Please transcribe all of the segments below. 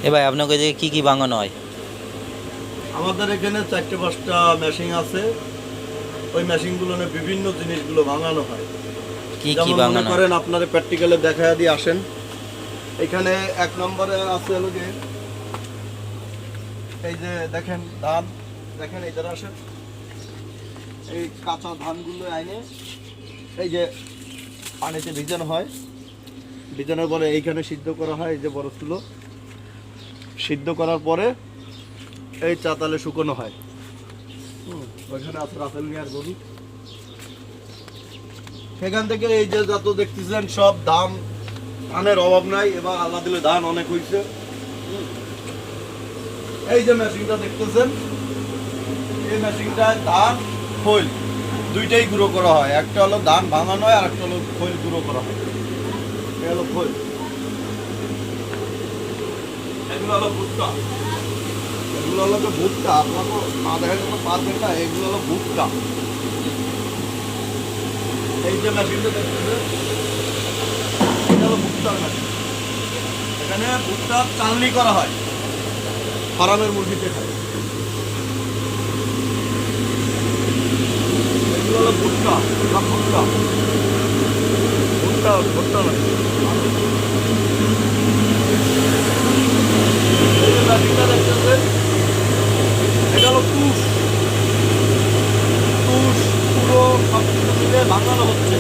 এ ভাই আপনাকে যে কি কি ভাঙানো হয়? আমাদের এখানে 4-5টা মেশিন আছে। ওই মেশিনগুলো বিভিন্ন জিনিসগুলো ভাঙানো হয়। কি কি যেমন মনে ভাঙানো হয়? করেন আপনারা প্র্যাকটিক্যালে দেখায় দিয়ে আসেন। এখানে 1 নম্বরে আছে হলো যে এই যে দেখেন ধান, দেখেন এই ধারে আসেন, এই কাঁচা ধানগুলো আইনে এই যে পানিতে ভিজানো হয়। ভিজানোর পরে এইখানে সিদ্ধ করা হয়, এই যে বড় চুলো সিদ্ধ করার পরে এই চাতালে শুকনো হয়। ওইখানে আছে রাসেল মিয়ার গরু। সেখান থেকে এই যে যত দেখতেছেন সব ধানের অভাব নাই, এবার আল্লাহ দিলে ধান অনেক হয়েছে। এই যে মেশিনটা দেখতেছেন, এই মেশিনটায় ধান খৈল দুইটাই গুঁড়ো করা হয়। একটা হলো ধান ভাঙানো হয় আর একটা হলো খৈল গুঁড়ো করা হয়। এই হলো খৈল, এগুলো হলো ভুট্টা। এগুলো হলো তো ভুট্টা, আপনারা তো না দেখার জন্য পারবেন না। এগুলো হলো ভুট্টা। এই যে মেশিনটা দেখতেছেন, এটা হলো ভুট্টার মেশিন। এখানে ভুট্টার চালনি করা হয়, ফার্মের মুরগিতে খায়। এগুলো হলো ভুট্টা, সব ভুট্টা ভুট্টা ভুট্টা মেশিন। এই যে মেশিনটা দেখতেছেন, এটা হলো তুষ। তুষ পুরো সব কিছু মিলে ভাঙানো হচ্ছে।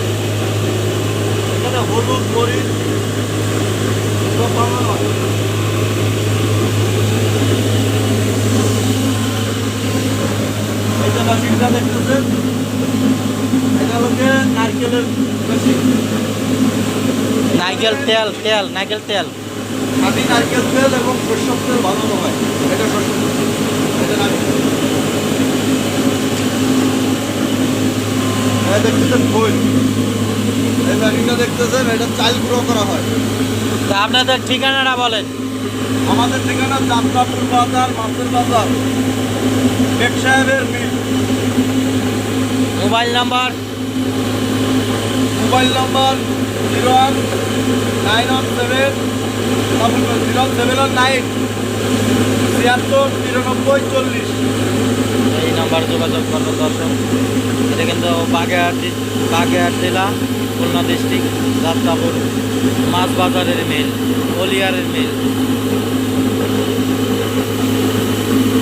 এখানে হলুদ মরিচ সব ভাঙানো হয়। এই যে মেশিনটা দেখতেছেন, এটা হলো যে নারকেলের মেশিন। নারকেল তেল, নারকেল তেল। খাঁটি নারকেল তেল এবং সরষের তেল বানানো হয়। এটা সরষের তেল, এটা নারকেল। এই দেখতেছেন খৈল। এই মেশিনটা দেখতেছেন, এটা চাল গুঁড়ো করা হয়। তা আপনাদের ঠিকানাটা বলেন। আমাদের ঠিকানা যাত্রাপুর বাজার, মাছের বাজার, শেখ সাহেবের mill. Mobile number? Mobile number 01917 079 76 93 40। এই নাম্বার যোগাযোগ করবেন দর্শক। এটা কিন্তু বাগেরহাট জেলা, খুলনা ডিস্ট্রিক্ট, যাত্রাপুর মাছ বাজারের মিল, অলিয়ারের মিল।